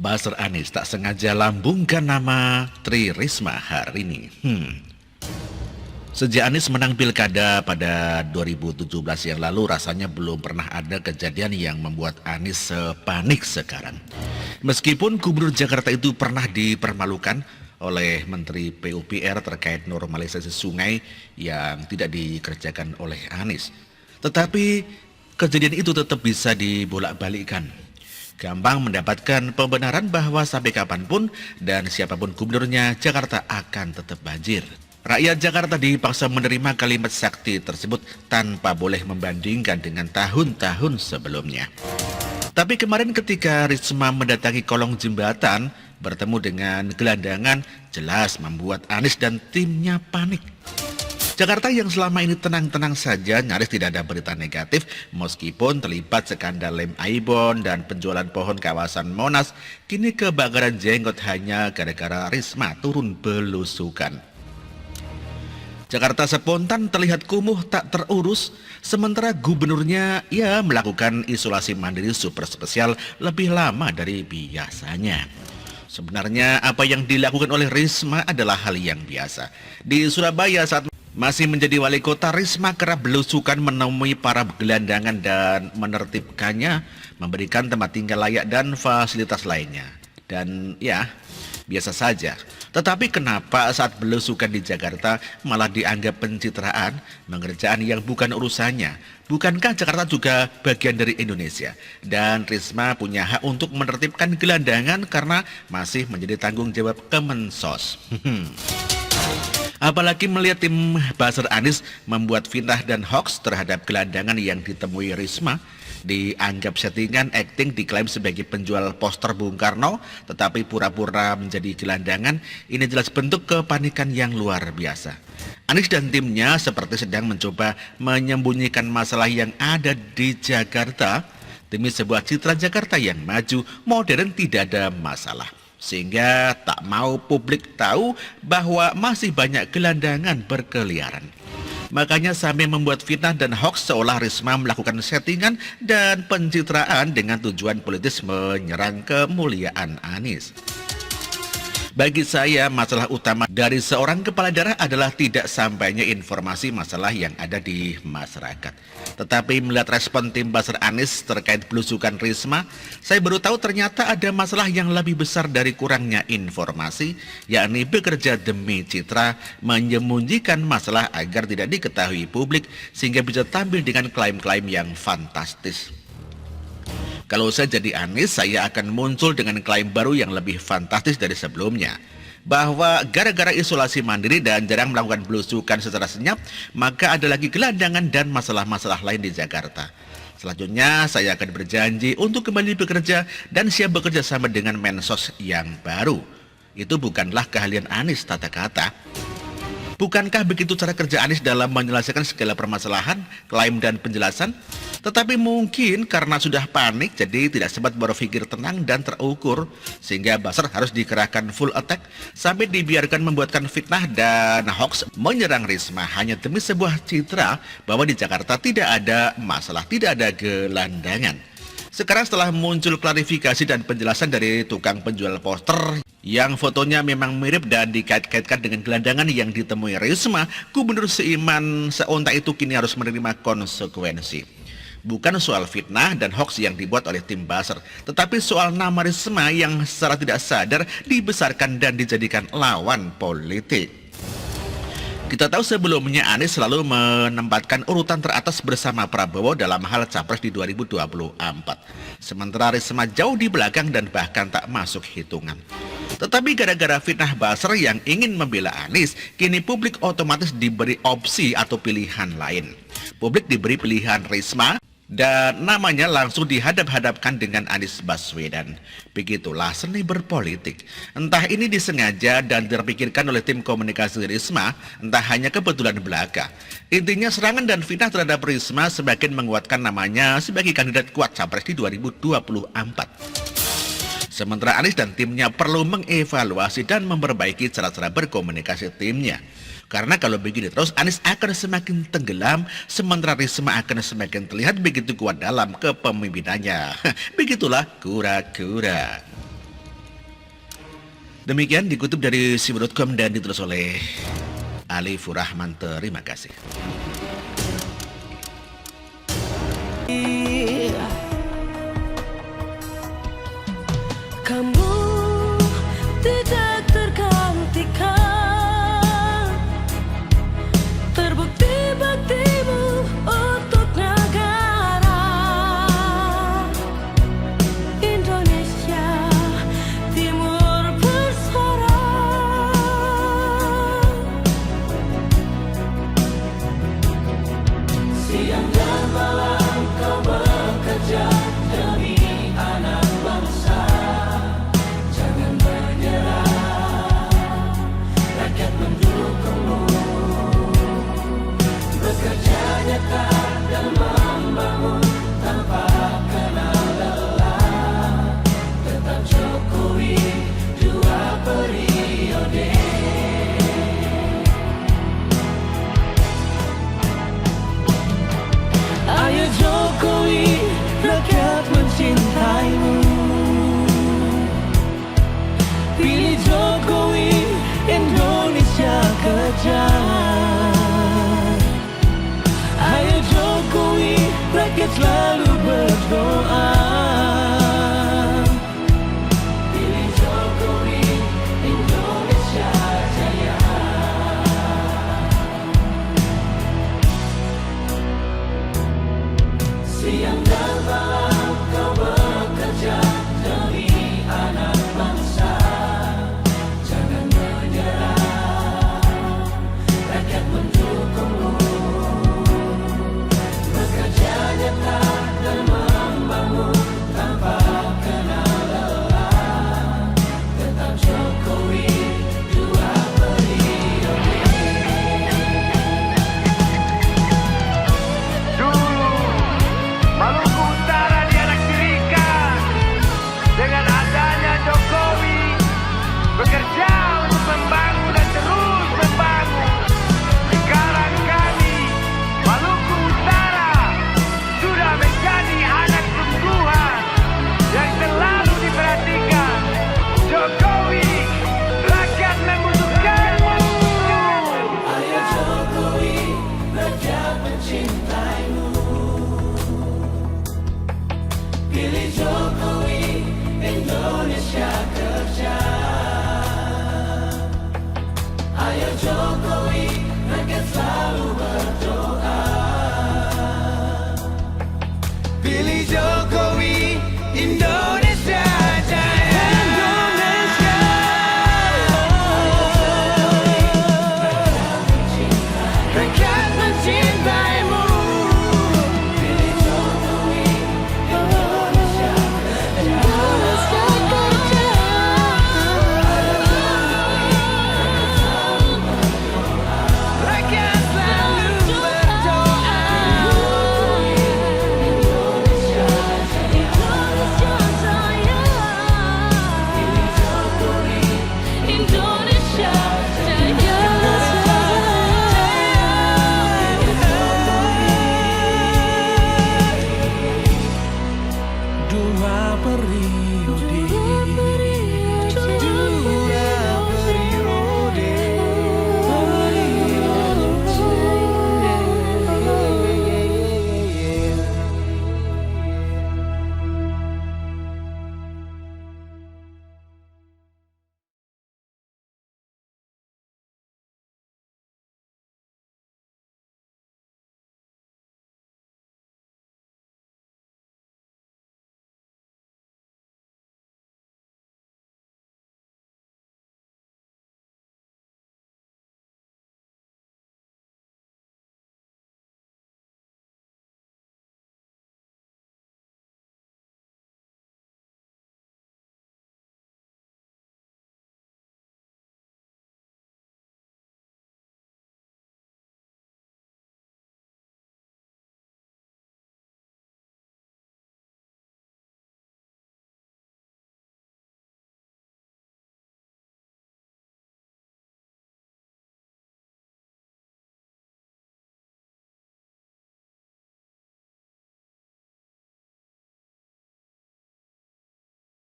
Buzzer Anies tak sengaja lambungkan nama Tri Risma hari ini. Sejak Anies menang pilkada pada 2017 yang lalu, rasanya belum pernah ada kejadian yang membuat Anies sepanik sekarang. Meskipun Gubernur Jakarta itu pernah dipermalukan oleh Menteri PUPR terkait normalisasi sungai yang tidak dikerjakan oleh Anies. Tetapi kejadian itu tetap bisa dibolak-balikkan. Gampang mendapatkan pembenaran bahwa sampai kapanpun dan siapapun gubernurnya, Jakarta akan tetap banjir. Rakyat Jakarta dipaksa menerima kalimat sakti tersebut tanpa boleh membandingkan dengan tahun-tahun sebelumnya. Tapi kemarin ketika Risma mendatangi kolong jembatan, bertemu dengan gelandangan, jelas membuat Anies dan timnya panik. Jakarta yang selama ini tenang-tenang saja, nyaris tidak ada berita negatif meskipun terlibat skandal lem Aibon dan penjualan pohon kawasan Monas, kini kebakaran jenggot hanya gara-gara Risma turun belusukan. Jakarta spontan terlihat kumuh tak terurus, sementara gubernurnya melakukan isolasi mandiri super spesial lebih lama dari biasanya. Sebenarnya apa yang dilakukan oleh Risma adalah hal yang biasa. Di Surabaya saat masih menjadi wali kota, Risma kerap belusukan menemui para gelandangan dan menertibkannya, memberikan tempat tinggal layak dan fasilitas lainnya. Dan biasa saja. Tetapi kenapa saat belusukan di Jakarta malah dianggap pencitraan, pengerjaan yang bukan urusannya? Bukankah Jakarta juga bagian dari Indonesia? Dan Risma punya hak untuk menertibkan gelandangan karena masih menjadi tanggung jawab Kemensos. Apalagi melihat tim Buzzer Anies membuat fitnah dan hoax terhadap gelandangan yang ditemui Risma, dianggap settingan, akting, diklaim sebagai penjual poster Bung Karno, tetapi pura-pura menjadi gelandangan. Ini jelas bentuk kepanikan yang luar biasa. Anies dan timnya seperti sedang mencoba menyembunyikan masalah yang ada di Jakarta demi sebuah citra Jakarta yang maju, modern, tidak ada masalah. Sehingga tak mau publik tahu bahwa masih banyak gelandangan berkeliaran. Makanya sambil membuat fitnah dan hoax seolah Risma melakukan settingan dan pencitraan dengan tujuan politis menyerang kemuliaan Anies. Bagi saya, masalah utama dari seorang kepala daerah adalah tidak sampainya informasi masalah yang ada di masyarakat. Tetapi melihat respon tim Buzzer Anies terkait belusukan Risma, saya baru tahu ternyata ada masalah yang lebih besar dari kurangnya informasi, yakni bekerja demi citra, menyembunyikan masalah agar tidak diketahui publik, sehingga bisa tampil dengan klaim-klaim yang fantastis. Kalau saya jadi Anies, saya akan muncul dengan klaim baru yang lebih fantastis dari sebelumnya. Bahwa gara-gara isolasi mandiri dan jarang melakukan belusukan secara senyap, maka ada lagi gelandangan dan masalah-masalah lain di Jakarta. Selanjutnya, saya akan berjanji untuk kembali bekerja dan siap bekerja sama dengan Mensos yang baru. Itu bukanlah keahlian Anies tata kata. Bukankah begitu cara kerja Anies dalam menyelesaikan segala permasalahan, klaim dan penjelasan? Tetapi mungkin karena sudah panik, jadi tidak sempat berpikir tenang dan terukur, sehingga Buzzer harus dikerahkan full attack sampai dibiarkan membuatkan fitnah dan hoax menyerang Risma hanya demi sebuah citra bahwa di Jakarta tidak ada masalah, tidak ada gelandangan. Sekarang setelah muncul klarifikasi dan penjelasan dari tukang penjual poster yang fotonya memang mirip dan dikait-kaitkan dengan gelandangan yang ditemui Risma, Gubernur seiman seonta itu kini harus menerima konsekuensi. Bukan soal fitnah dan hoax yang dibuat oleh tim Buzzer, tetapi soal nama Risma yang secara tidak sadar dibesarkan dan dijadikan lawan politik. Kita tahu sebelumnya Anies selalu menempatkan urutan teratas bersama Prabowo dalam hal capres di 2024. Sementara Risma jauh di belakang dan bahkan tak masuk hitungan. Tetapi gara-gara fitnah Buzzer yang ingin membela Anies, kini publik otomatis diberi opsi atau pilihan lain. Publik diberi pilihan Risma dan namanya langsung dihadap-hadapkan dengan Anies Baswedan. Begitulah seni berpolitik. Entah ini disengaja dan terpikirkan oleh tim komunikasi Risma, entah hanya kebetulan belaka. Intinya serangan dan fitnah terhadap Risma semakin menguatkan namanya sebagai kandidat kuat capres di 2024. Sementara Anies dan timnya perlu mengevaluasi dan memperbaiki cara-cara berkomunikasi timnya. Karena kalau begini terus, Anies akan semakin tenggelam, sementara Risma akan semakin terlihat begitu kuat dalam kepemimpinannya. Begitulah kura-kura. Demikian dikutip dari sibu.com dan ditulis oleh Ali Furahman. Terima kasih. Kamu tidak tergantikan, terbukti baktimu untuk negara Indonesia Timur bersuara. Siang dan malam kau bekerja demi anak bangsa. Jangan menyerah, rakyat mendukungmu. Bekerja nyata dan membangun tanpa kenal lelah. Tetap Jokowi 2 periode. Ayo Jokowi, rakyat mencintaimu. Pilih Jokowi, Indonesia kejar. Ayo Jokowi, rakyat selalu berdoa.